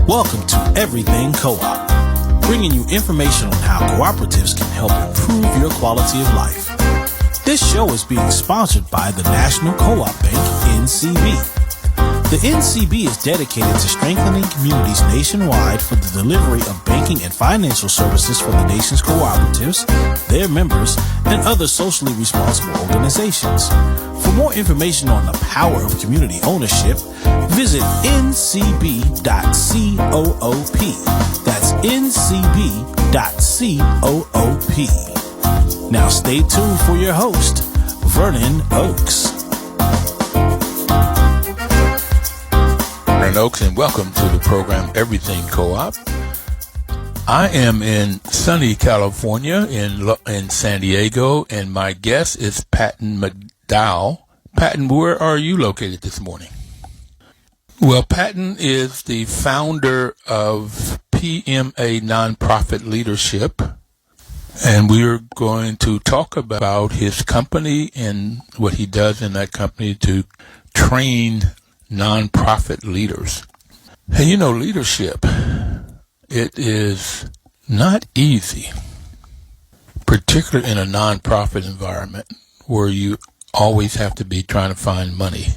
Welcome to Everything Co-op, bringing you information on how cooperatives can help improve your quality of life. This show is being sponsored by the National Co-op Bank, NCB. The NCB is dedicated to strengthening communities nationwide for the delivery of banking and financial services for the nation's cooperatives, their members, and other socially responsible organizations. For more information on the power of community ownership, visit ncb.coop. That's ncb.coop. Now stay tuned for your host, Vernon Oakes. Oakes, and welcome to the program Everything Co-op. I am in sunny California in San Diego, and my guest is Patton McDowell. Patton, where are you located this morning? Well, Patton is the founder of PMA Nonprofit Leadership, and we're going to talk about his company and what he does in that company to train nonprofit leaders. And you know, leadership, it is not easy, particularly in a nonprofit environment where you always have to be trying to find money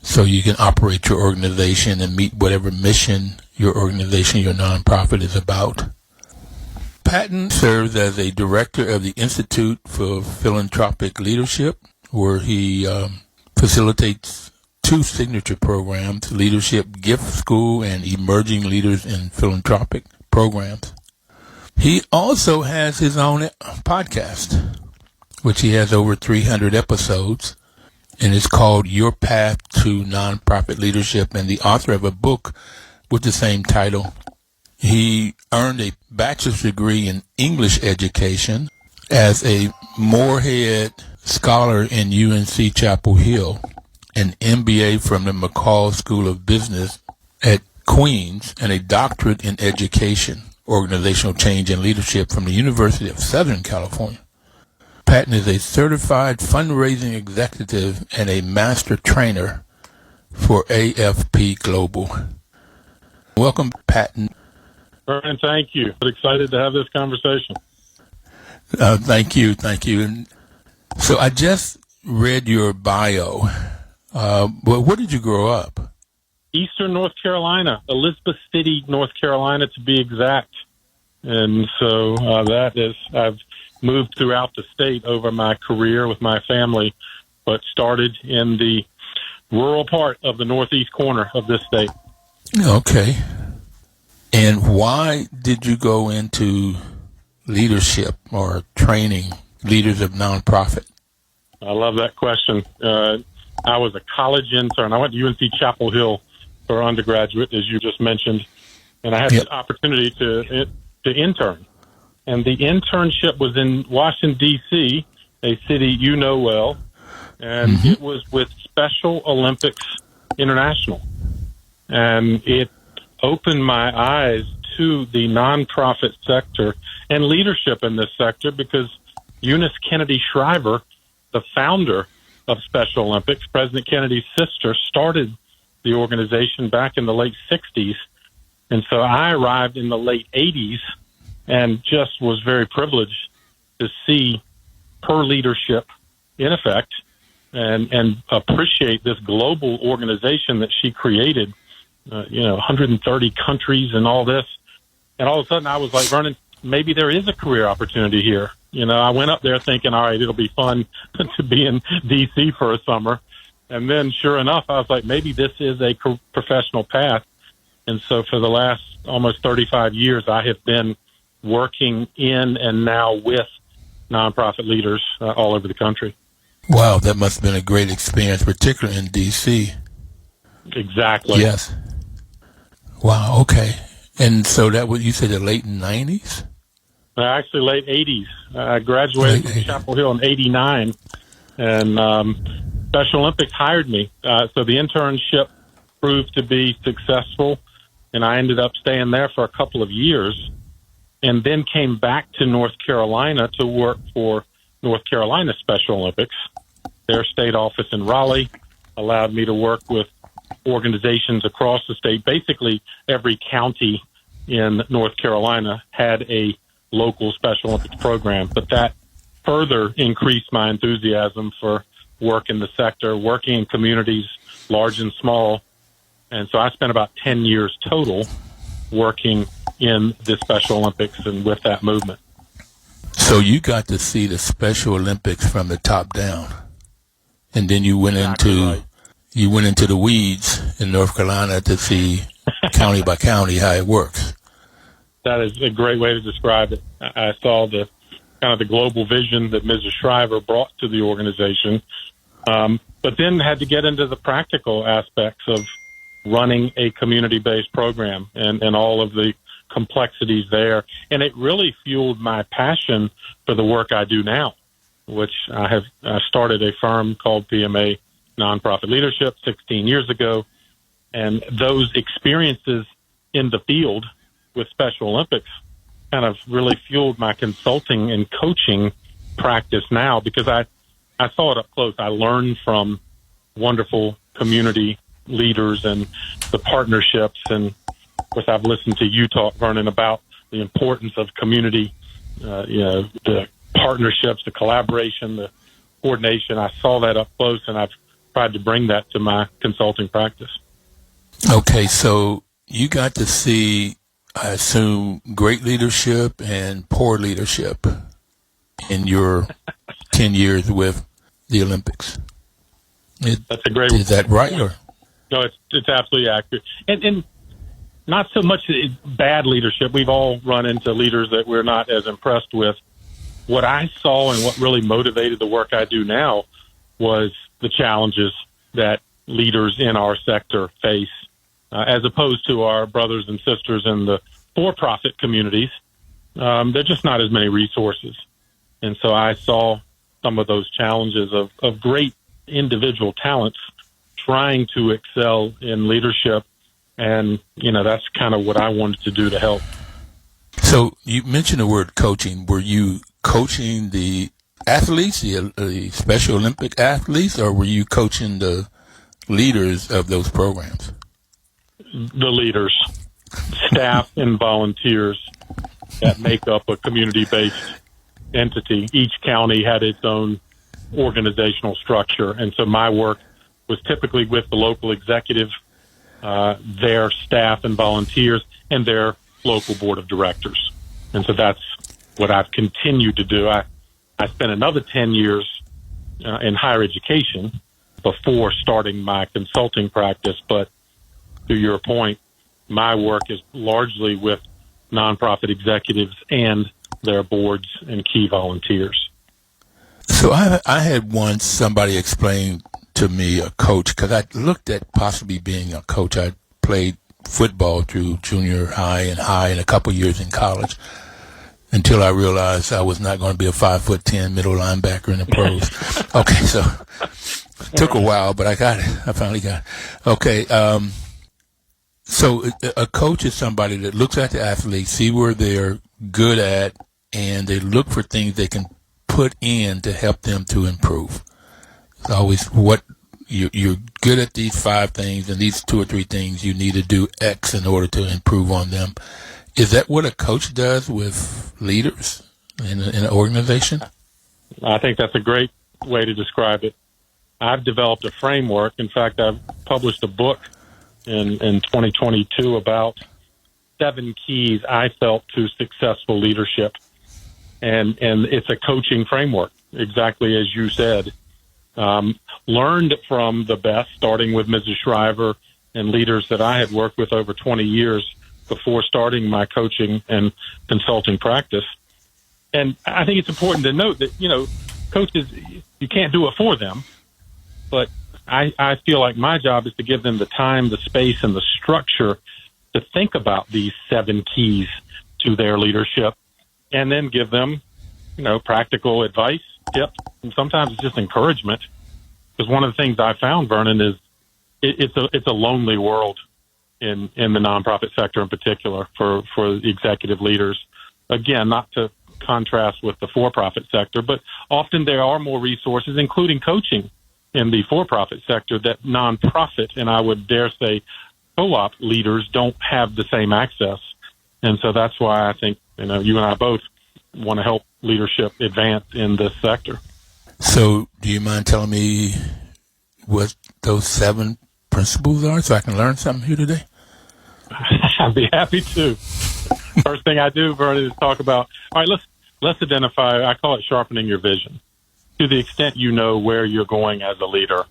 so you can operate your organization and meet whatever mission your organization, your nonprofit is about. Patton serves as a director of the Institute for Philanthropic Leadership, where he facilitates two signature programs, Leadership Gift School and Emerging Leaders in Philanthropic Programs. He also has his own podcast, which he has over 300 episodes, and it's called Your Path to Nonprofit Leadership, and the author of a book with the same title. He earned a bachelor's degree in English education as a Moorhead Scholar in UNC Chapel Hill, an MBA from the McCall School of Business at Queens, and a doctorate in education, organizational change, and leadership from the University of Southern California. Patton is a certified fundraising executive and a master trainer for AFP Global. Welcome, Patton. Vernon, thank you. I'm excited to have this conversation. Thank you. And so I just read your bio. Well, where did you grow up? Eastern North Carolina, Elizabeth City, North Carolina, to be exact. And so I've moved throughout the state over my career with my family, but started in the rural part of the northeast corner of this state. Okay. And why did you go into leadership or training leaders of nonprofit? I love that question. I was a college intern. I went to UNC Chapel Hill for undergraduate, as you just mentioned, and I had the opportunity to intern. And the internship was in Washington, D.C., a city you know well, and it was with Special Olympics International. And it opened my eyes to the nonprofit sector and leadership in this sector because Eunice Kennedy Shriver, the founder of Special Olympics, President Kennedy's sister, started the organization back in the late 60s. And so I arrived in the late 80s and just was very privileged to see her leadership in effect and appreciate this global organization that she created, 130 countries and all this. And all of a sudden I was like, Vernon, maybe there is a career opportunity here. I went up there thinking, all right, it'll be fun to be in D.C. for a summer. And then sure enough, I was like, maybe this is a professional path. And so for the last almost 35 years, I have been working in and now with nonprofit leaders all over the country. Wow, that must have been a great experience, particularly in D.C. Exactly. Yes. Wow, okay. And so that was, you said, the late 90s? Actually, late 80s. I graduated from Chapel Hill in 89, and Special Olympics hired me. So the internship proved to be successful, and I ended up staying there for a couple of years, and then came back to North Carolina to work for North Carolina Special Olympics. Their state office in Raleigh allowed me to work with organizations across the state. Basically, every county in North Carolina had a local Special Olympics program, but that further increased my enthusiasm for work in the sector, working in communities large and small. And so I spent about 10 years total working in the Special Olympics and with that movement. So you got to see the Special Olympics from the top down, and then you went into the weeds in North Carolina to see county by county how it works. That is a great way to describe it. I saw the kind of the global vision that Mrs. Shriver brought to the organization, but then had to get into the practical aspects of running a community-based program and all of the complexities there. And it really fueled my passion for the work I do now, which I started a firm called PMA Nonprofit Leadership 16 years ago. And those experiences in the field with Special Olympics kind of really fueled my consulting and coaching practice now, because I saw it up close. I learned from wonderful community leaders and the partnerships. And of course, I've listened to you talk, Vernon, about the importance of community, the partnerships, the collaboration, the coordination. I saw that up close, and I've tried to bring that to my consulting practice. Okay, so you got to see, I assume, great leadership and poor leadership in your 10 years with the Olympics. That's a great. Is that right? Or? No, it's absolutely accurate. And not so much bad leadership. We've all run into leaders that we're not as impressed with. What I saw and what really motivated the work I do now was the challenges that leaders in our sector face, as opposed to our brothers and sisters in the for-profit communities. There's just not as many resources. And so I saw some of those challenges of great individual talents trying to excel in leadership. And, that's kind of what I wanted to do to help. So you mentioned the word coaching. Were you coaching the athletes, the Special Olympic athletes, or were you coaching the leaders of those programs? The leaders, staff, and volunteers that make up a community-based entity. Each county had its own organizational structure, and so my work was typically with the local executive, their staff and volunteers, and their local board of directors. And so that's what I've continued to do. I spent another 10 years in higher education before starting my consulting practice, but to your point, my work is largely with nonprofit executives and their boards and key volunteers. So I had once somebody explain to me, a coach, because I looked at possibly being a coach. I played football through junior high and a couple years in college, until I realized I was not going to be a 5'10" middle linebacker in the pros. Okay, so it took a while, but I got it. I finally got it. Okay, so a coach is somebody that looks at the athlete, see where they're good at, and they look for things they can put in to help them to improve. It's always what you're good at, these 5 things, and these 2 or 3 things you need to do X in order to improve on them. Is that what a coach does with leaders in an organization? I think that's a great way to describe it. I've developed a framework. In fact, I've published a book in 2022 about 7 keys I felt to successful leadership. And it's a coaching framework, exactly as you said. Learned from the best, starting with Mrs. Shriver and leaders that I had worked with over 20 years before starting my coaching and consulting practice. And I think it's important to note that, coaches, you can't do it for them, but I feel like my job is to give them the time, the space, and the structure to think about these 7 keys to their leadership, and then give them, practical advice, tips, and sometimes it's just encouragement. Because one of the things I found, Vernon, is it's a lonely world in the nonprofit sector in particular for the executive leaders. Again, not to contrast with the for-profit sector, but often there are more resources, including coaching in the for-profit sector that nonprofit, and I would dare say co-op leaders don't have the same access. And so that's why I think, you and I both want to help leadership advance in this sector. So do you mind telling me what those 7 principles are so I can learn something here today? I'd be happy to. First thing I do, Vernon, is talk about, all right, let's identify, I call it sharpening your vision. To the extent you know where you're going as a leader,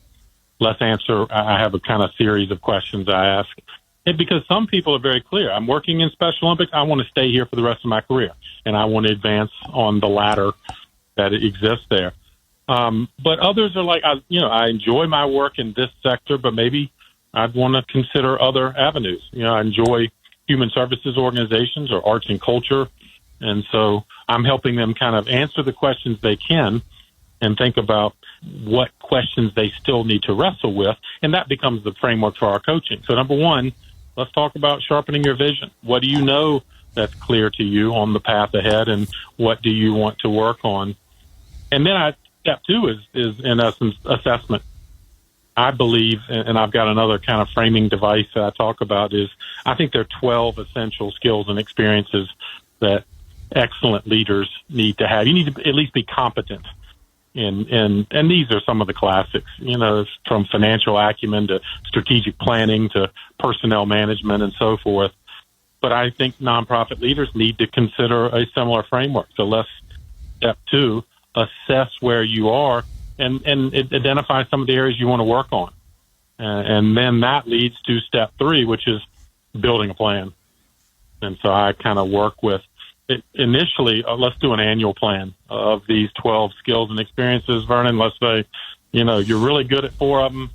let's answer, I have a kind of series of questions I ask. And because some people are very clear. I'm working in Special Olympics. I want to stay here for the rest of my career, and I want to advance on the ladder that exists there. But others are like, I enjoy my work in this sector, but maybe I'd want to consider other avenues. I enjoy human services organizations or arts and culture. And so I'm helping them kind of answer the questions they can and think about what questions they still need to wrestle with. And that becomes the framework for our coaching. So number one, let's talk about sharpening your vision. What do you know that's clear to you on the path ahead, and what do you want to work on? And then step 2 is in essence assessment. I believe, and I've got another kind of framing device that I talk about, is I think there are 12 essential skills and experiences that excellent leaders need to have. You need to at least be competent. And these are some of the classics, from financial acumen to strategic planning to personnel management and so forth. But I think nonprofit leaders need to consider a similar framework. So let's, step 2, assess where you are and identify some of the areas you want to work on. And then that leads to step 3, which is building a plan. And so I kind of work with initially, let's do an annual plan of these 12 skills and experiences, Vernon. Let's say, you're really good at 4 of them.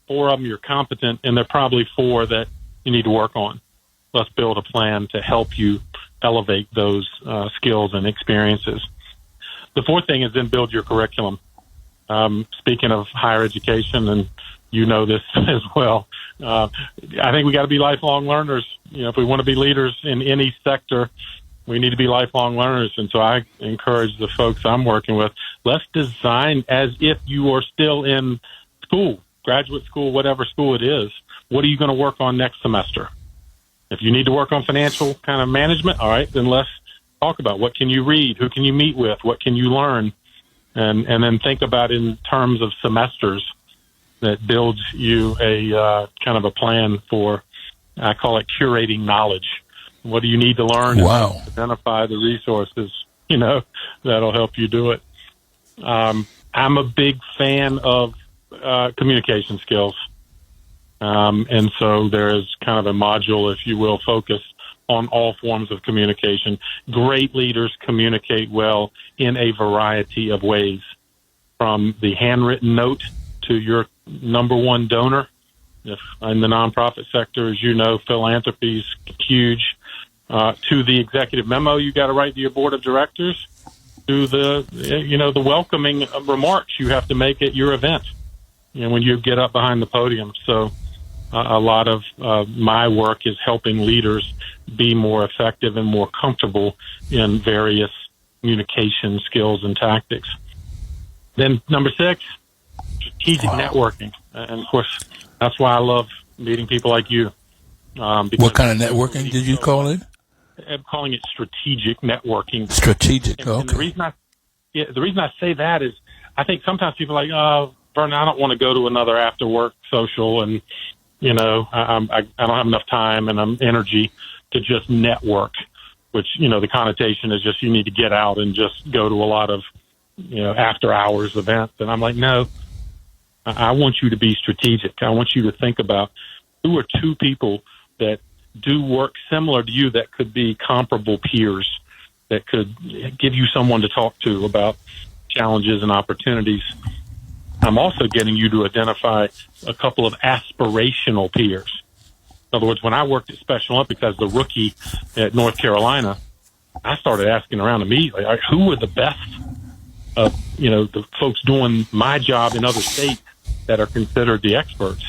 4 of them you're competent, and there are probably 4 that you need to work on. Let's build a plan to help you elevate those skills and experiences. The 4th thing is then build your curriculum. Speaking of higher education, and this as well, I think we got to be lifelong learners. If we want to be leaders in any sector, we need to be lifelong learners. And so I encourage the folks I'm working with, let's design as if you are still in school, graduate school, whatever school it is. What are you going to work on next semester? If you need to work on financial kind of management, all right, then let's talk about what can you read, who can you meet with, what can you learn, and then think about in terms of semesters that builds you a kind of a plan for, I call it curating knowledge. What do you need to learn? Wow. Identify the resources, that'll help you do it. I'm a big fan of communication skills. And so there is kind of a module, if you will, focused on all forms of communication. Great leaders communicate well in a variety of ways, from the handwritten note to your number one donor. If in the nonprofit sector, as you know, philanthropy is huge, to the executive memo you got to write to your board of directors, to the welcoming remarks you have to make at your event, when you get up behind the podium. So a lot of my work is helping leaders be more effective and more comfortable in various communication skills and tactics. Then number 6, strategic networking. And of course, that's why I love meeting people like you. What kind of networking did you call it? I'm calling it strategic networking. Strategic, okay. And the reason I say that is I think sometimes people are like, oh, Vernon, I don't want to go to another after work social, and I don't have enough time and energy to just network, which the connotation is just you need to get out and just go to a lot of after hours events. And I'm like, no, I want you to be strategic. I want you to think about who are 2 people that do work similar to you that could be comparable peers, that could give you someone to talk to about challenges and opportunities. I'm also getting you to identify a couple of aspirational peers. In other words, when I worked at Special Olympics as the rookie at North Carolina, I started asking around immediately, all right, who were the best of, the folks doing my job in other states that are considered the experts?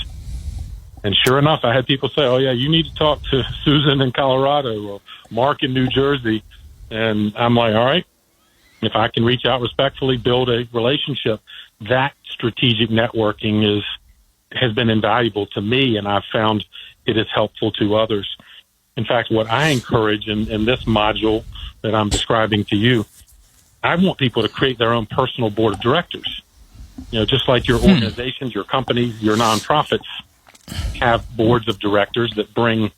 And sure enough, I had people say, oh, yeah, you need to talk to Susan in Colorado or Mark in New Jersey. And I'm like, all right, if I can reach out respectfully, build a relationship, that strategic networking has been invaluable to me, and I've found it is helpful to others. In fact, what I encourage in this module that I'm describing to you, I want people to create their own personal board of directors. Just like your organizations, your companies, your nonprofits have boards of directors that bring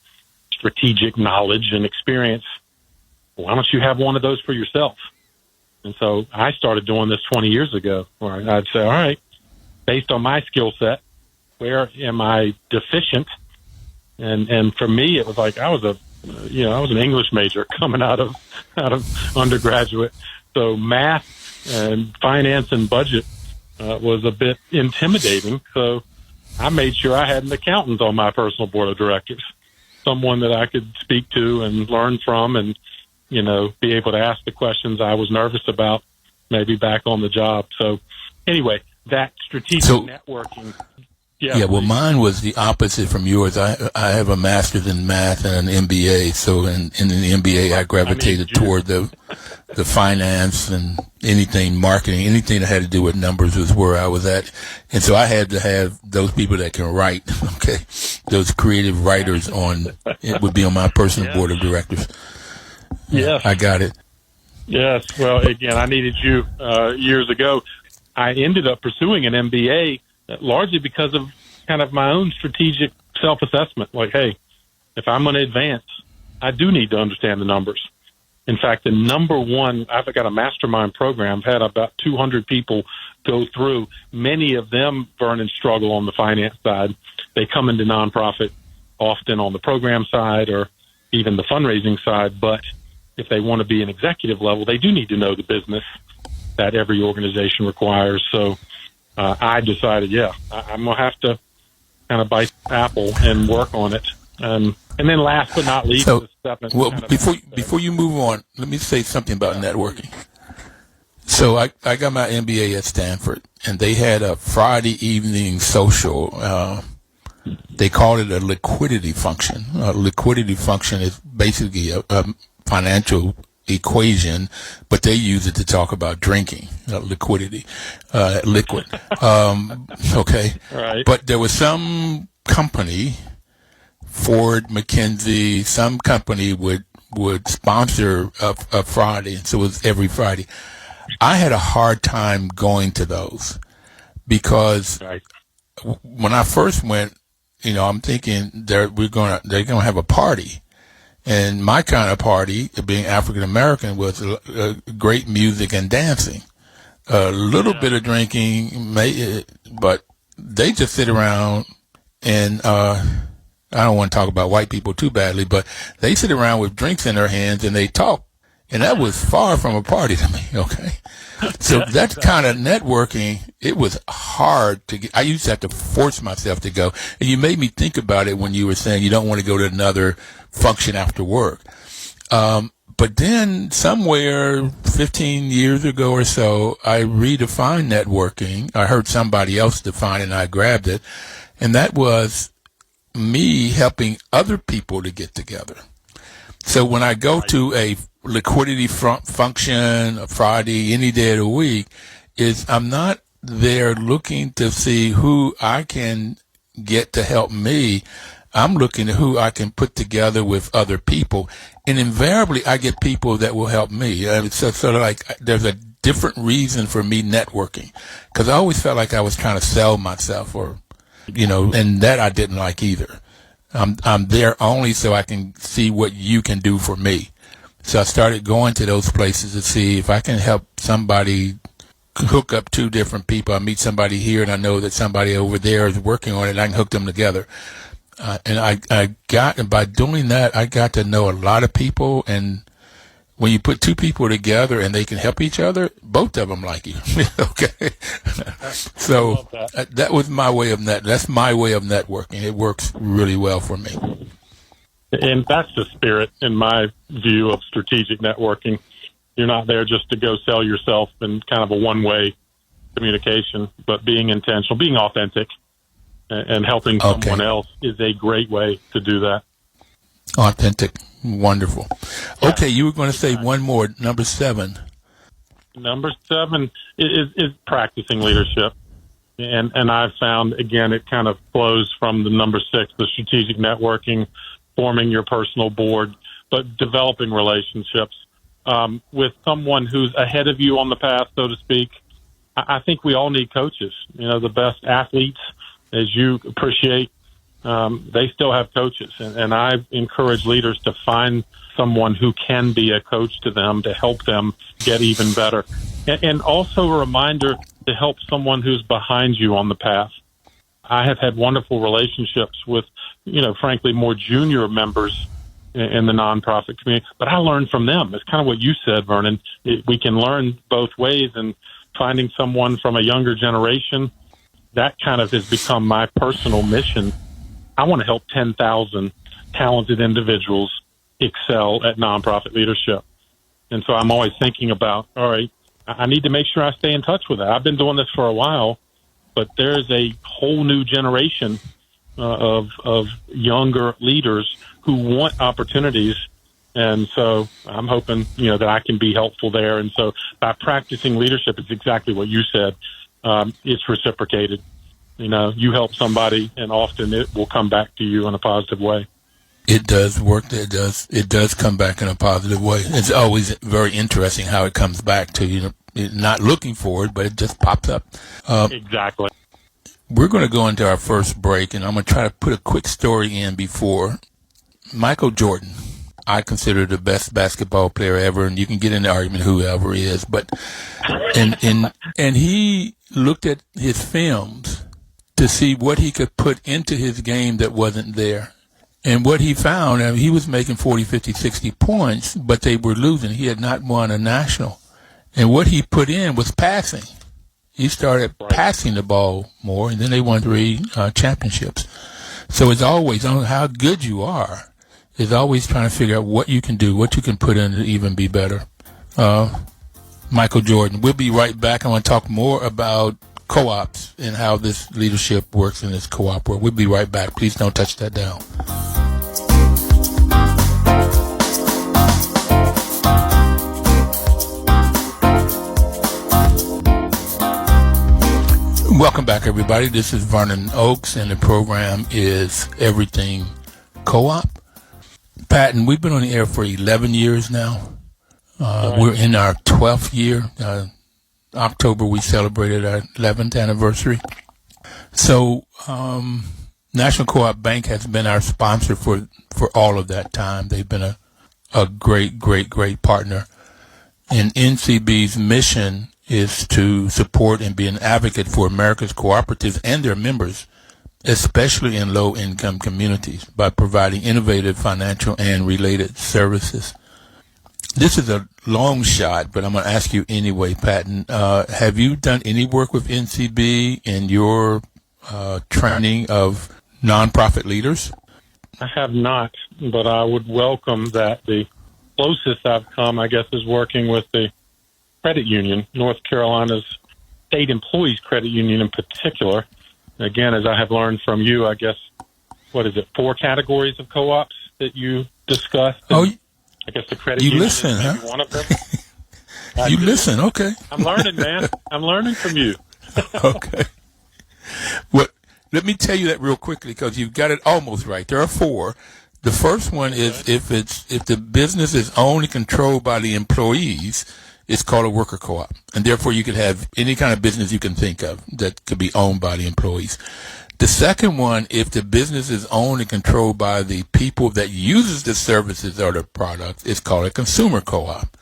strategic knowledge and experience. Why don't you have one of those for yourself? And so I started doing this 20 years ago, where I'd say, all right, based on my skill set, where am I deficient? And for me, it was like I was an English major coming out of undergraduate. So math and finance and budget was a bit intimidating. So I made sure I had an accountant on my personal board of directors, someone that I could speak to and learn from, and be able to ask the questions I was nervous about, maybe back on the job. So anyway, that strategic networking. Yeah, well, mine was the opposite from yours. I have a master's in math and an MBA. So in the MBA, I gravitated toward the finance and anything marketing, anything that had to do with numbers was where I was at. And so I had to have those people that can write, okay, those creative writers it would be on my personal board of directors. Yes. I got it. Yes. Well, again, I needed you years ago. I ended up pursuing an MBA largely because of kind of my own strategic self-assessment. Like, hey, if I'm going to advance, I do need to understand the numbers. In fact, the number one, I've got a Mastermind program. I've had about 200 people go through. Many of them, Vernon, struggle on the finance side. They come into nonprofit often on the program side or even the fundraising side. But if they want to be an executive level, they do need to know the business that every organization requires. So I decided, I'm going to have to kind of bite the apple and work on it. And then last but not least, before you move on, let me say something about networking. So I got my MBA at Stanford, and they had a Friday evening social. They called it a liquidity function. A liquidity function is basically a financial equation, but they use it to talk about drinking, liquidity, liquid. Okay. Right. But there was some company, Ford, McKinsey, some company would sponsor a Friday, and so it was every Friday. I had a hard time going to those because when I first went, I'm thinking they're gonna have a party. And my kind of party, being African American, was great music and dancing. A little bit of drinking, but they just sit around and I don't want to talk about white people too badly, but they sit around with drinks in their hands and they talk. And that was far from a party to me, okay? So that kind of networking, it was hard to get. I used to have to force myself to go. And you made me think about it when you were saying you don't want to go to another function after work. But then somewhere 15 years ago or so, I redefined networking. I heard somebody else define it and I grabbed it. And that was me helping other people to get together. So when I go to a liquidity function, a Friday, any day of the week, I'm not there looking to see who I can get to help me. I'm looking at who I can put together with other people. And invariably, I get people that will help me. It's sort of like there's a different reason for me networking. Because I always felt like I was trying to sell myself and that I didn't like either. I'm there only so I can see what you can do for me. So I started going to those places to see if I can help somebody hook up two different people. I meet somebody here and I know that somebody over there is working on it and I can hook them together. And by doing that, I got to know a lot of people. And when you put two people together and they can help each other, both of them like you. Okay. So that was my way of that's my way of networking. It works really well for me. And that's the spirit, in my view, of strategic networking. You're not there just to go sell yourself in kind of a one-way communication, but being intentional, being authentic, and helping someone else is a great way to do that. Authentic. Wonderful. Okay, you were going to say one more, number 7. Number 7 is practicing leadership. And I've found, again, it kind of flows from the number 6, the strategic networking, forming your personal board, but developing relationships with someone who's ahead of you on the path, so to speak. I think we all need coaches. You know, the best athletes, as you appreciate, they still have coaches. And I encourage leaders to find someone who can be a coach to them to help them get even better. And also a reminder to help someone who's behind you on the path. I have had wonderful relationships with, frankly, more junior members in the nonprofit community, but I learned from them. It's kind of what you said, Vernon. We can learn both ways, and finding someone from a younger generation, that kind of has become my personal mission. I want to help 10,000 talented individuals excel at nonprofit leadership. And so I'm always thinking about, all right, I need to make sure I stay in touch with that. I've been doing this for a while, but there's a whole new generation of younger leaders who want opportunities. And so I'm hoping, that I can be helpful there. And so by practicing leadership, it's exactly what you said. It's reciprocated. You help somebody, and often it will come back to you in a positive way. It does work. It does come back in a positive way. It's always very interesting how it comes back to you. You're not looking for it, but it just pops up. Exactly. We're going to go into our first break, and I'm going to try to put a quick story in before. Michael Jordan, I consider the best basketball player ever, and you can get in the argument whoever he is, but and he looked at his films to see what he could put into his game that wasn't there. And what he found, he was making 40, 50, 60 points, but they were losing. He had not won a national. And what he put in was passing. He started passing the ball more, and then they won 3 championships. So it's always on how good you are. It's always trying to figure out what you can do, what you can put in to even be better. Michael Jordan. We'll be right back. I want to talk more about co-ops and how this leadership works in this co-op world. We'll be right back. Please don't touch that down. Welcome back, everybody. This is Vernon Oakes, and the program is Everything Co-op. Patton, we've been on the air for 11 years now. We're in our 12th year. October, we celebrated our 11th anniversary. So, National Co-op Bank has been our sponsor for all of that time. They've been a great partner. And NCB's mission is to support and be an advocate for America's cooperatives and their members, especially in low-income communities, by providing innovative financial and related services. This is a long shot, but I'm going to ask you anyway, Patton. Have you done any work with NCB in your training of nonprofit leaders? I have not, but I would welcome that. The closest I've come, I guess, is working with the credit union, North Carolina's State Employees Credit Union in particular. Again, as I have learned from you, I guess, 4 categories of co-ops that you discussed? I guess the credit union listen, is maybe huh? one of them. You listen, okay. I'm learning, man. I'm learning from you. Okay. Well, let me tell you that real quickly because you've got it almost right. There are 4. The first one is if the business is owned and controlled by the employees, it's called a worker co-op. And therefore you could have any kind of business you can think of that could be owned by the employees. The second one, if the business is owned and controlled by the people that uses the services or the products, it's called a consumer co-op.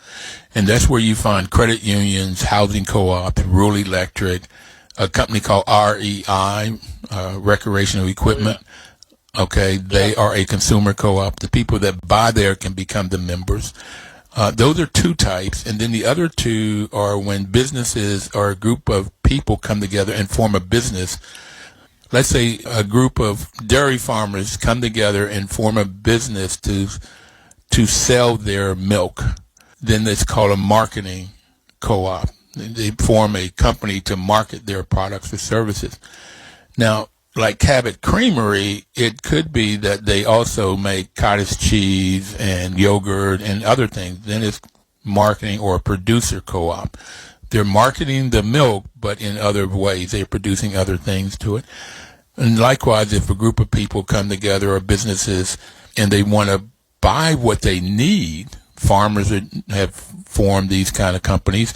And that's where you find credit unions, housing co-ops, rural electric, a company called REI, Recreational Equipment. Okay, they are a consumer co-op. The people that buy there can become the members. Those are 2 types. And then the other 2 are when businesses or a group of people come together and form a business. Let's say a group of dairy farmers come together and form a business to sell their milk. Then it's called a marketing co-op. They form a company to market their products or services. Now, like Cabot Creamery, it could be that they also make cottage cheese and yogurt and other things. Then it's marketing or a producer co-op. They're marketing the milk, but in other ways. They're producing other things to it. And likewise, if a group of people come together or businesses and they want to buy what they need, farmers have formed these kind of companies,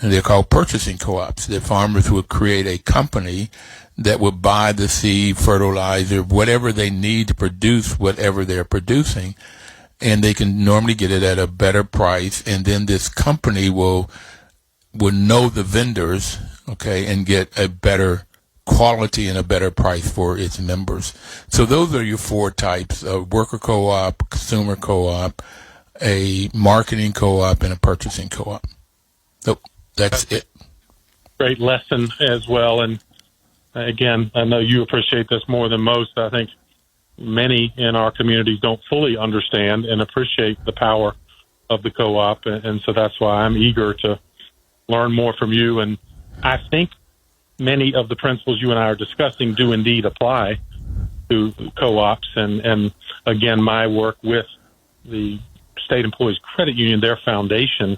and they're called purchasing co-ops. The farmers would create a company that would buy the seed, fertilizer, whatever they need to produce whatever they're producing, and they can normally get it at a better price, and then this company will know the vendors, okay, and get a better quality and a better price for its members. So those are your four types: a worker co-op, consumer co-op, a marketing co-op, and a purchasing co-op. So that's it. Great lesson as well. And again, I know you appreciate this more than most. I think many in our communities don't fully understand and appreciate the power of the co-op. And so that's why I'm eager to learn more from you. And I think many of the principles you and I are discussing do indeed apply to co-ops. And again, my work with the State Employees Credit Union, their foundation,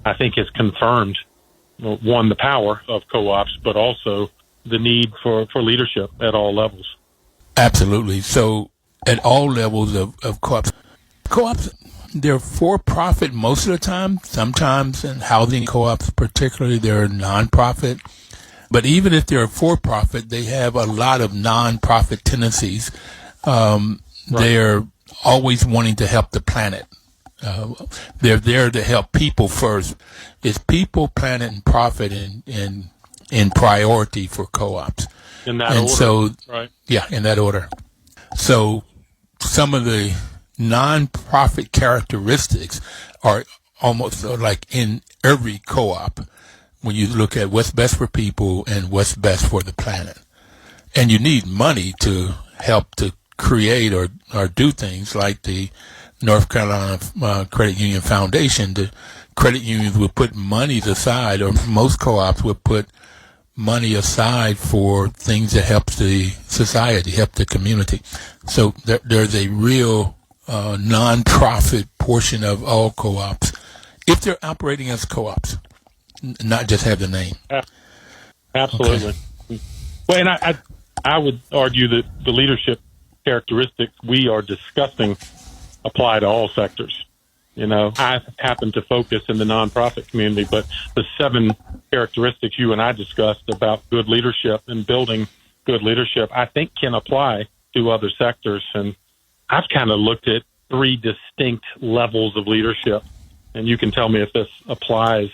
I think has confirmed, one, the power of co-ops, but also the need for leadership at all levels. Absolutely. So at all levels of co-ops, they're for-profit most of the time. Sometimes in housing co-ops particularly, they're nonprofit. But even if they're for-profit, they have a lot of nonprofit tendencies. Right. They're always wanting to help the planet. They're there to help people first. It's people, planet, and profit in priority for co-ops. In that order. So, right. Yeah, in that order. So some of the nonprofit characteristics are almost like in every co-op when you look at what's best for people and what's best for the planet. And you need money to help to create or do things like the North Carolina Credit Union Foundation. The credit unions will put monies aside, or most co-ops will put money aside for things that help the society, help the community. So there's a real non-profit portion of all co-ops, if they're operating as co-ops, not just have the name. Absolutely. Okay. Well, and I would argue that the leadership characteristics we are discussing apply to all sectors. I happen to focus in the nonprofit community, but the 7 characteristics you and I discussed about good leadership and building good leadership, I think can apply to other sectors. And I've kind of looked at 3 distinct levels of leadership, and you can tell me if this applies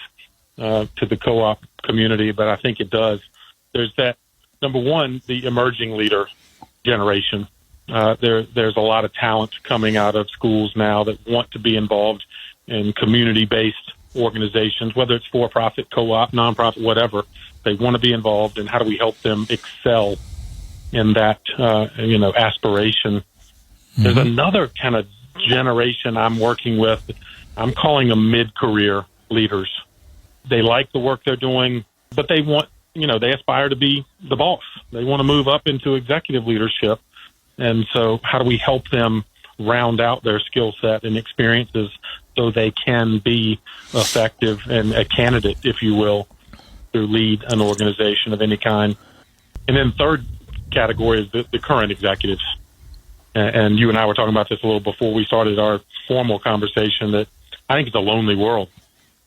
to the co-op community, but I think it does. There's that, number 1, the emerging leader generation. There's a lot of talent coming out of schools now that want to be involved in community-based organizations, whether it's for-profit, co-op, nonprofit, whatever. They want to be involved, and how do we help them excel in that, aspiration? Mm-hmm. There's another kind of generation I'm working with. I'm calling them mid-career leaders. They like the work they're doing, but they want, they aspire to be the boss. They want to move up into executive leadership. And so how do we help them round out their skill set and experiences so they can be effective and a candidate, if you will, to lead an organization of any kind? And then third category is the current executives. And you and I were talking about this a little before we started our formal conversation, that I think it's a lonely world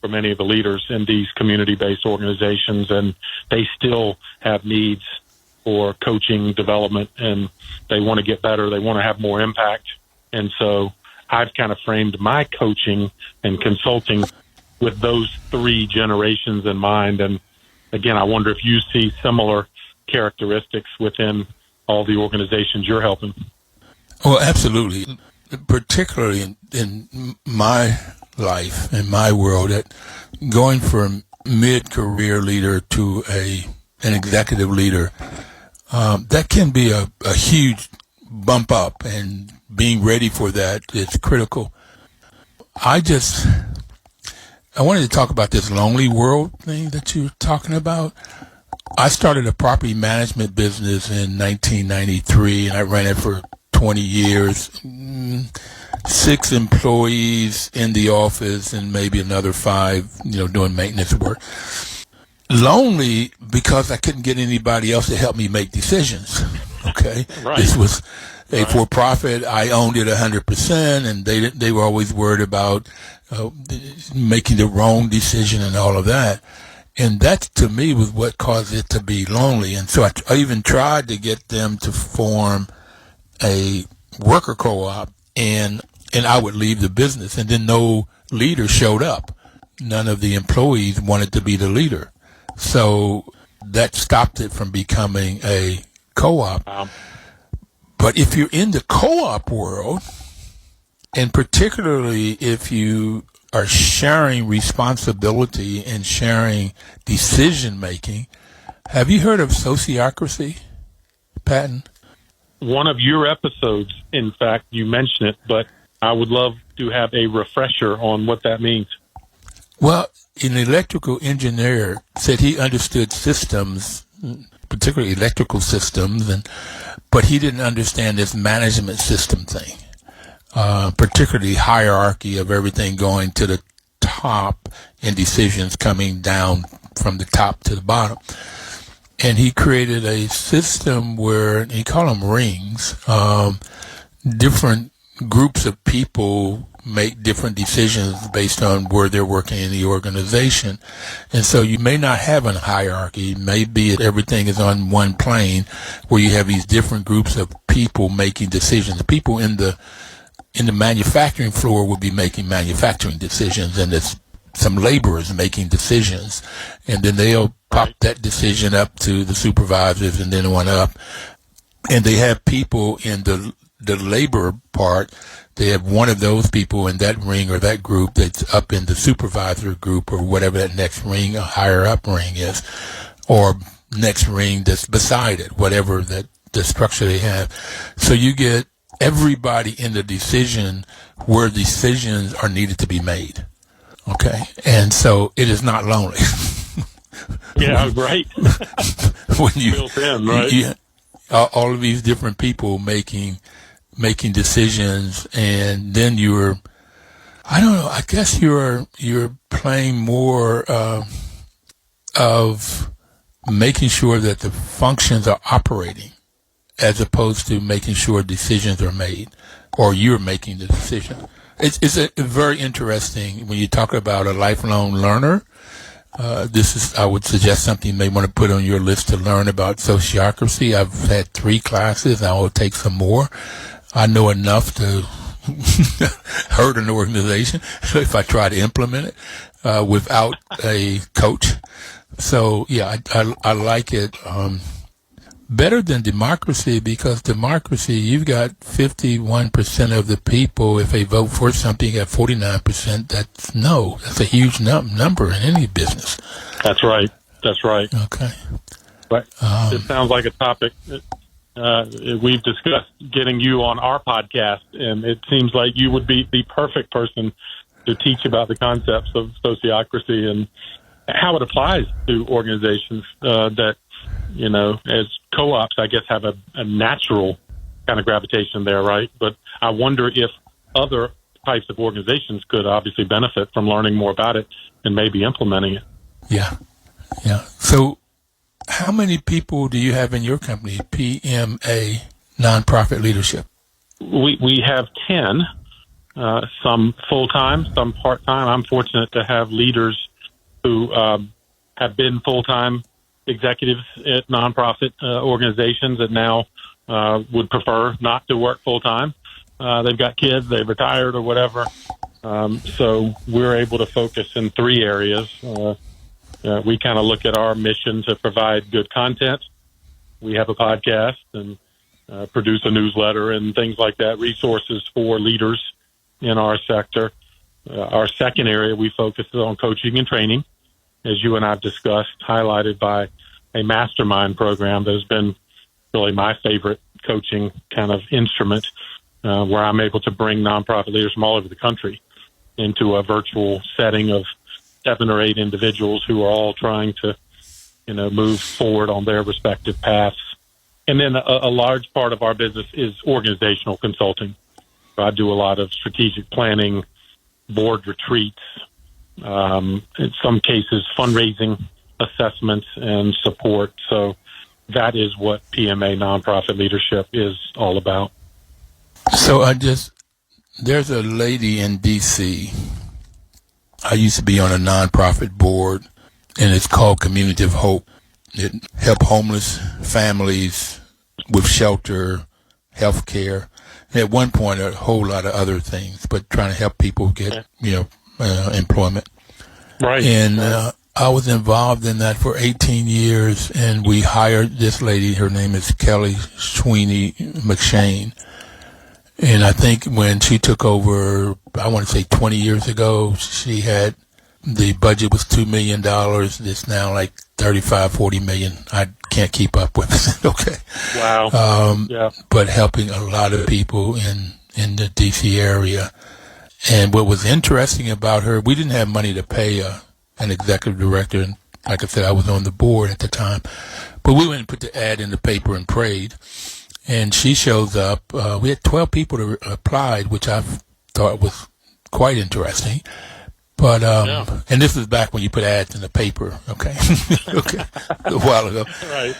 for many of the leaders in these community-based organizations, and they still have needs for coaching, development, and they want to get better. They want to have more impact. And so I've kind of framed my coaching and consulting with those 3 generations in mind. And again, I wonder if you see similar characteristics within all the organizations you're helping. Well, absolutely. Particularly in my life, in my world, that going from mid-career leader to an executive leader, that can be a huge bump up, and being ready for that is critical. I wanted to talk about this lonely world thing that you're talking about. I started a property management business in 1993, and I ran it for 20 years. 6 employees in the office and maybe another 5, doing maintenance work. Lonely because I couldn't get anybody else to help me make decisions. Okay. Right. This was a for-profit. I owned it 100%, and they were always worried about making the wrong decision and all of that. And that, to me, was what caused it to be lonely. And so I even tried to get them to form a worker co-op, and I would leave the business, and then no leader showed up. None of the employees wanted to be the leader. So that stopped it from becoming a co-op. But if you're in the co-op world, and particularly if you are sharing responsibility and sharing decision-making, have you heard of sociocracy, Patton? One of your episodes, in fact, you mentioned it, but I would love to have a refresher on what that means. Well, an electrical engineer said he understood systems, particularly electrical systems, but he didn't understand this management system thing, particularly hierarchy of everything going to the top and decisions coming down from the top to the bottom. And he created a system where he called them rings. Different groups of people make different decisions based on where they're working in the organization. And so you may not have a hierarchy. Maybe everything is on one plane where you have these different groups of people making decisions. People in the manufacturing floor will be making manufacturing decisions, and it's some laborers making decisions. And then they'll pop that decision up to the supervisors and then one up. And they have people in the labor part. They have one of those people in that ring or that group that's up in the supervisor group or whatever that next ring, a higher up ring is, or next ring that's beside it, whatever that the structure they have. So you get everybody in the decision where decisions are needed to be made. Okay. And so it is not lonely. Yeah, right. When you built in, right? All of these different people making decisions, and then I guess you're playing more of making sure that the functions are operating as opposed to making sure decisions are made, or you're making the decision. It's a very interesting when you talk about a lifelong learner. I would suggest something you may want to put on your list to learn about sociocracy. I've had 3 classes. I will take some more. I know enough to hurt an organization if I try to implement it without a coach. So, yeah, I like it better than democracy, because democracy, you've got 51% of the people, if they vote for something, you got 49%. That's no. That's a huge number in any business. That's right. Okay. But it sounds like a topic we've discussed getting you on our podcast, and it seems like you would be the perfect person to teach about the concepts of sociocracy and how it applies to organizations that, as co-ops, I guess, have a natural kind of gravitation there, right? But I wonder if other types of organizations could obviously benefit from learning more about it and maybe implementing it. Yeah. So how many people do you have in your company, PMA Nonprofit Leadership? We have 10, some full-time, some part-time. I'm fortunate to have leaders who have been full-time executives at nonprofit organizations that now would prefer not to work full-time. They've got kids, they've retired or whatever. So we're able to focus in 3 areas. We kind of look at our mission to provide good content. We have a podcast and produce a newsletter and things like that, resources for leaders in our sector. Our second area, we focus on coaching and training, as you and I have discussed, highlighted by a Mastermind program that has been really my favorite coaching kind of instrument, where I'm able to bring nonprofit leaders from all over the country into a virtual setting of 7 or 8 individuals who are all trying to, move forward on their respective paths. And then a large part of our business is organizational consulting. I do a lot of strategic planning, board retreats, in some cases fundraising assessments and support. So that is what PMA Nonprofit Leadership is all about. So there's a lady in D.C. I used to be on a nonprofit board, and it's called Community of Hope. It helps homeless families with shelter, health care, and at one point a whole lot of other things, but trying to help people get, employment. Right. And I was involved in that for 18 years, and we hired this lady. Her name is Kelly Sweeney McShane. And I think when she took over, I want to say 20 years ago, the budget was $2 million. It's now like 35, 40 million. I can't keep up with it. Okay. Wow. Yeah. But helping a lot of people in the DC area. And what was interesting about her, we didn't have money to pay an executive director. And like I said, I was on the board at the time. But we went and put the ad in the paper and prayed. And she shows up. We had 12 people that applied, which I thought was quite interesting. But and this was back when you put ads in the paper, okay, okay, a while ago.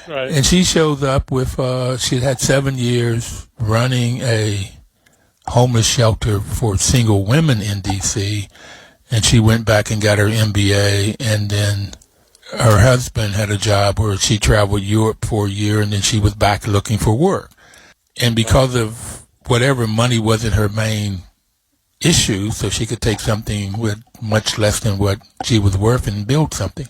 Right. And she shows up with she had 7 years running a homeless shelter for single women in D.C. And she went back and got her MBA, and then her husband had a job where she traveled Europe for a year, and then she was back looking for work. And because of whatever, money wasn't her main issue, so she could take something with much less than what she was worth and build something.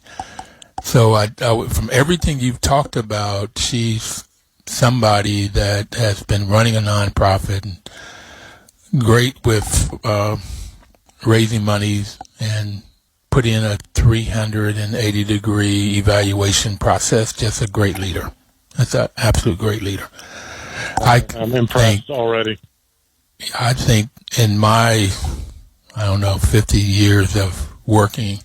So I from everything you've talked about, she's somebody that has been running a nonprofit and great with raising monies and put in a 380-degree evaluation process. Just a great leader. That's an absolute great leader. I'm impressed already. I think in my, 50 years of working,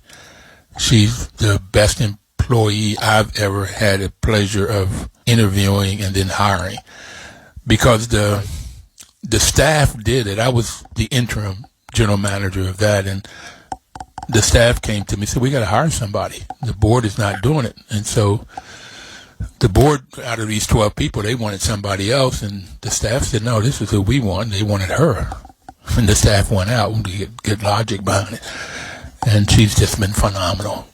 she's the best employee I've ever had the pleasure of interviewing and then hiring, because the staff did it. I was the interim general manager of that, and the staff came to me and said, we got to hire somebody. The board is not doing it. And so the board, out of these 12 people, they wanted somebody else, and the staff said, no, this is who we want. They wanted her. And the staff went out to get logic behind it. And she's just been phenomenal.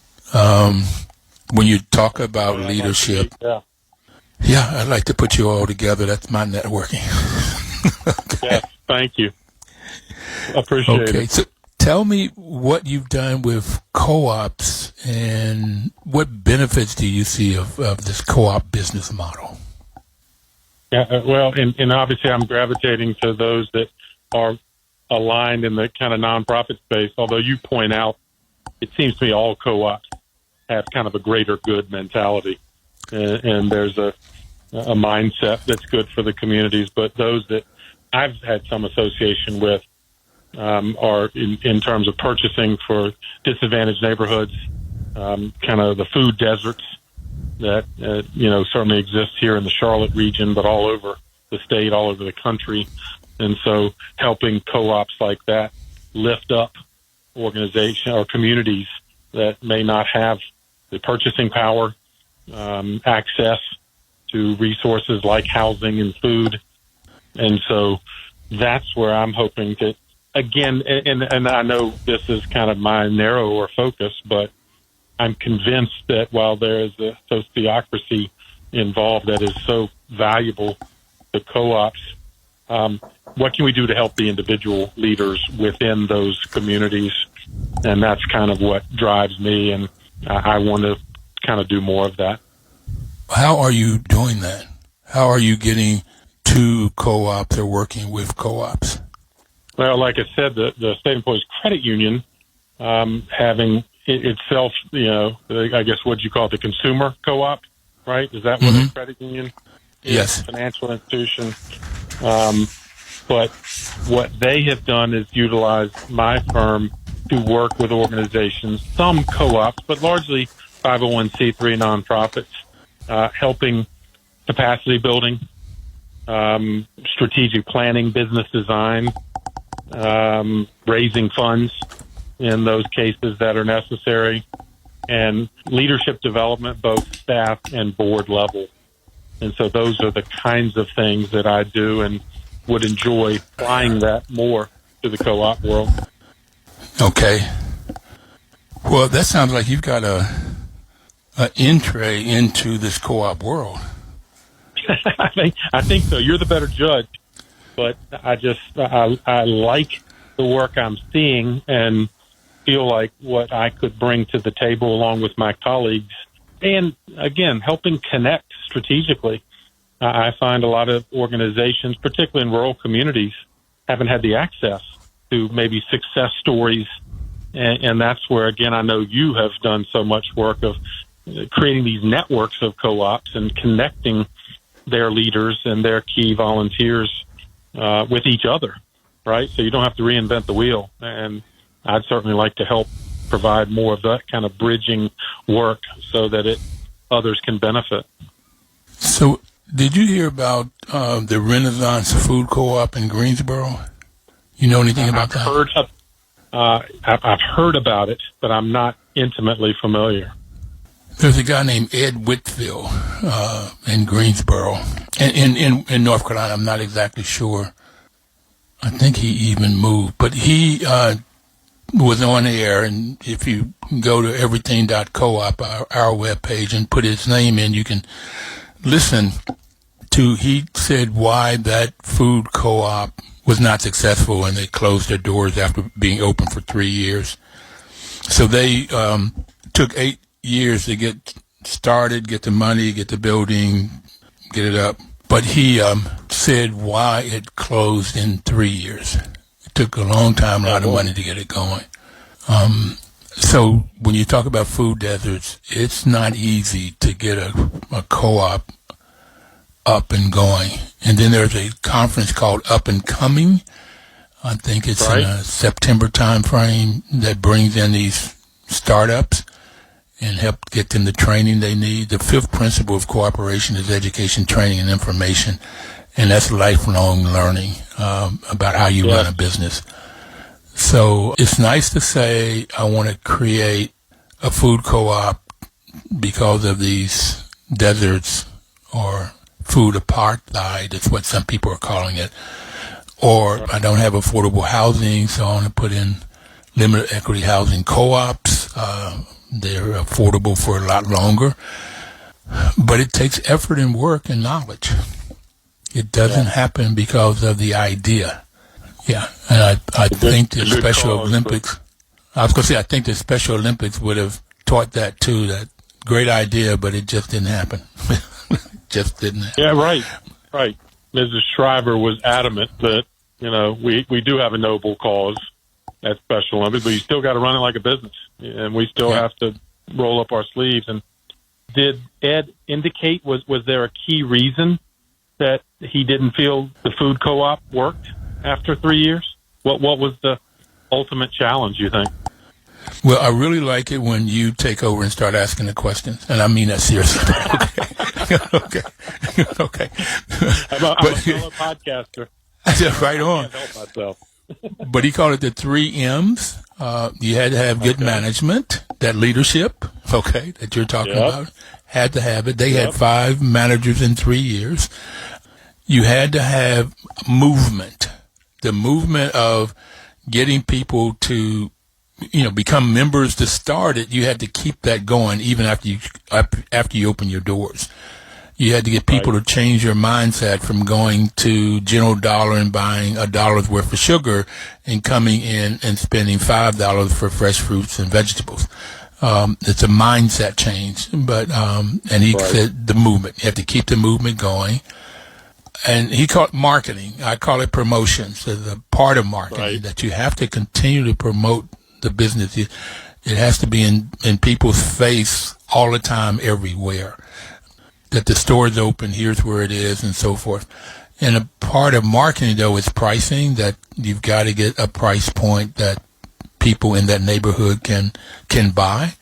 When you talk about leadership, I'd like to put you all together. That's my networking. Okay. Yes, thank you. Appreciate it. So tell me what you've done with co-ops and what benefits do you see of this co-op business model? Yeah, well, and obviously I'm gravitating to those that are aligned in the kind of nonprofit space, although you point out it seems to me all co-ops have kind of a greater good mentality, and there's a mindset that's good for the communities. But those that I've had some association with are in terms of purchasing for disadvantaged neighborhoods, kind of the food deserts that certainly exist here in the Charlotte region, but all over the state, all over the country. And so helping co-ops like that lift up organizations or communities that may not have the purchasing power, access to resources like housing and food. And so that's where I'm hoping to, again, and I know this is kind of my narrower focus, but I'm convinced that while there is a sociocracy involved that is so valuable to co-ops, what can we do to help the individual leaders within those communities? And that's kind of what drives me, and I want to kind of do more of that. How are you doing that? How are you getting to co-ops or working with co-ops? Well, like I said, the State Employees Credit Union having itself, I guess what you call it, the consumer co-op, right? Is that what a credit union is? Yes. A financial institution. But what they have done is utilize my firm to work with organizations, some co-ops, but largely 501c3 nonprofits, helping capacity building, strategic planning, business design, raising funds in those cases that are necessary, and leadership development, both staff and board level. And so those are the kinds of things that I do and would enjoy applying that more to the co-op world. Okay. Well, that sounds like you've got a entree into this co-op world. I think so. You're the better judge, but I like the work I'm seeing and feel like what I could bring to the table along with my colleagues, and again, helping connect strategically. I find a lot of organizations, particularly in rural communities, haven't had the access to maybe success stories, and that's where, again, I know you have done so much work of creating these networks of co-ops and connecting their leaders and their key volunteers with each other, right? So you don't have to reinvent the wheel, and I'd certainly like to help provide more of that kind of bridging work so that others can benefit. So did you hear about the Renaissance Food Co-op in Greensboro? You know anything about that? I've heard about it, but I'm not intimately familiar. There's a guy named Ed Whitfield in Greensboro, in North Carolina. I'm not exactly sure. I think he even moved, but he was on air, and if you go to everything.coop, our webpage, and put his name in, you can listen to, he said why that food co-op was not successful and they closed their doors after being open for 3 years. So they took 8 years to get started, get the money, get the building, get it up. But he said why it closed in 3 years. It took a long time, a lot of money to get it going. So when you talk about food deserts, it's not easy to get a co-op up and going. And then there's a conference called Up and Coming. I think it's in a September time frame that brings in these startups and help get them the training they need. The fifth principle of cooperation is education, training, and information. And that's lifelong learning about how you run a business. So it's nice to say I want to create a food co-op because of these deserts, or food apartheid is what some people are calling it. Or I don't have affordable housing, so I want to put in limited equity housing co-ops. They're affordable for a lot longer. But it takes effort and work and knowledge. It doesn't happen because of the idea. Yeah, and I think the Special Olympics, I was going to say, I think the Special Olympics would have taught that too, that great idea, but it just didn't happen. Just didn't happen. Yeah, right. Mrs. Shriver was adamant that, we do have a noble cause at Special Olympics, but you still got to run it like a business, and we still have to roll up our sleeves. And did Ed indicate, was there a key reason that he didn't feel the food co-op worked after 3 years? What was the ultimate challenge, you think? Well, I really like it when you take over and start asking the questions, and I mean that seriously. Okay. I'm a fellow podcaster. Right on. I can't help myself. But he called it the 3 M's. You had to have good management, that leadership, that you're talking about. Had to have it. They had 5 managers in 3 years. You had to have movement. The movement of getting people to, become members to start it. You had to keep that going even after you open your doors. You had to get people to change their mindset from going to General Dollar and buying $1 worth of sugar and coming in and spending $5 for fresh fruits and vegetables. It's a mindset change, but and he said the movement. You have to keep the movement going. And he called it marketing. I call it promotion. So the part of marketing that you have to continue to promote the business. It has to be in people's face all the time, everywhere. That the store is open, here's where it is, and so forth. And a part of marketing, though, is pricing, that you've got to get a price point that people in that neighborhood can buy.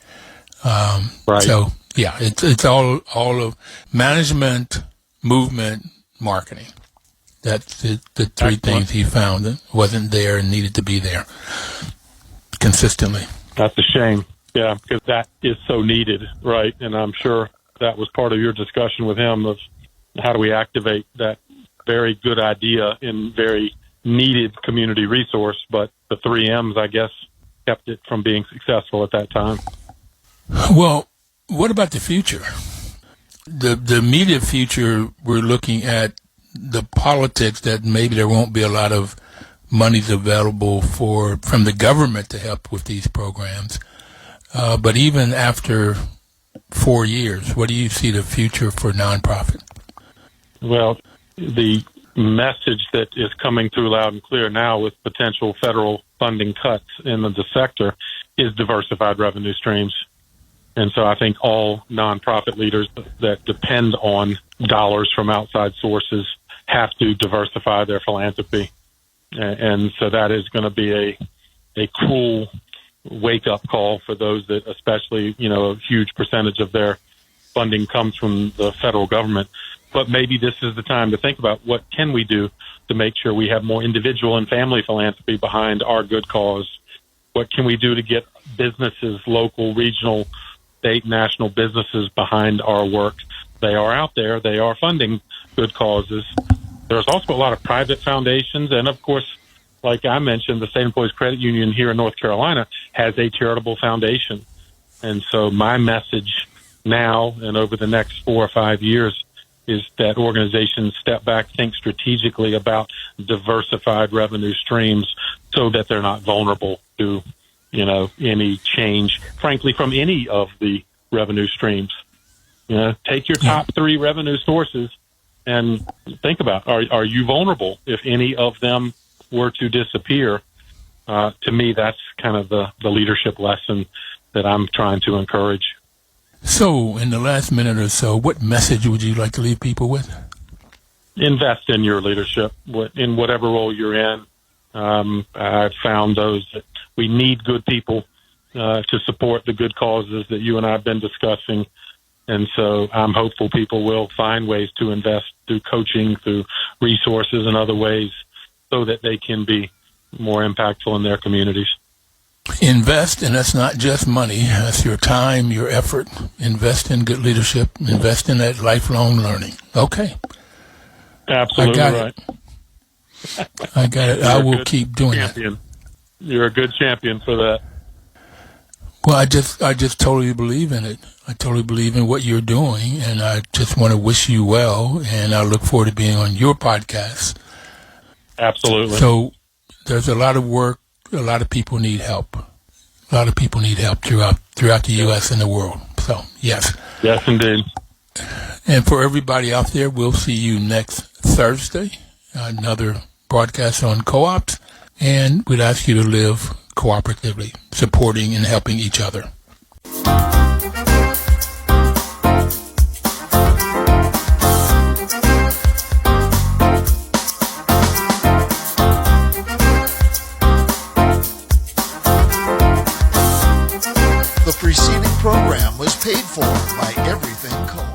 So, it's all of management, movement, marketing. That's the three things he found that wasn't there and needed to be there consistently. That's a shame. Yeah, because that is so needed, right? And I'm sure that was part of your discussion with him of how do we activate that very good idea in very needed community resource. But the 3 M's, I guess, kept it from being successful at that time. Well, what about the future? The immediate future, we're looking at the politics that maybe there won't be a lot of monies available from the government to help with these programs. But even after 4 years, what do you see the future for nonprofit? Well, the message that is coming through loud and clear now with potential federal funding cuts in the sector is diversified revenue streams. And so I think all nonprofit leaders that depend on dollars from outside sources have to diversify their philanthropy. And so that is going to be a cool wake-up call for those that, especially, a huge percentage of their funding comes from the federal government. But maybe this is the time to think about what can we do to make sure we have more individual and family philanthropy behind our good cause. What can we do to get businesses, local, regional, state, national businesses behind our work? They are out there. They are funding good causes. There's also a lot of private foundations. And, of course, like I mentioned, the State Employees Credit Union here in North Carolina has a charitable foundation. And so my message now and over the next 4 or 5 years is that organizations step back, think strategically about diversified revenue streams so that they're not vulnerable to, any change, frankly, from any of the revenue streams. Take your top 3 revenue sources and think about, are you vulnerable if any of them were to disappear? To me, that's kind of the leadership lesson that I'm trying to encourage. So, in the last minute or so, what message would you like to leave people with? Invest in your leadership, in whatever role you're in. I've found those that we need good people to support the good causes that you and I have been discussing. And so I'm hopeful people will find ways to invest through coaching, through resources and other ways so that they can be more impactful in their communities. Invest, and that's not just money. That's your time, your effort. Invest in good leadership. Invest in that lifelong learning. Okay. Absolutely right. I got it. I will keep doing that. You're a good champion for that. Well, I just totally believe in it. I totally believe in what you're doing, and I just want to wish you well, and I look forward to being on your podcast. Absolutely. So there's a lot of work. A lot of people need help. A lot of people need help throughout the U.S. and the world. So, yes. Yes, indeed. And for everybody out there, we'll see you next Thursday, another broadcast on co-ops, and we'd ask you to live cooperatively, supporting and helping each other. The preceding program was paid for by Everything Co-op.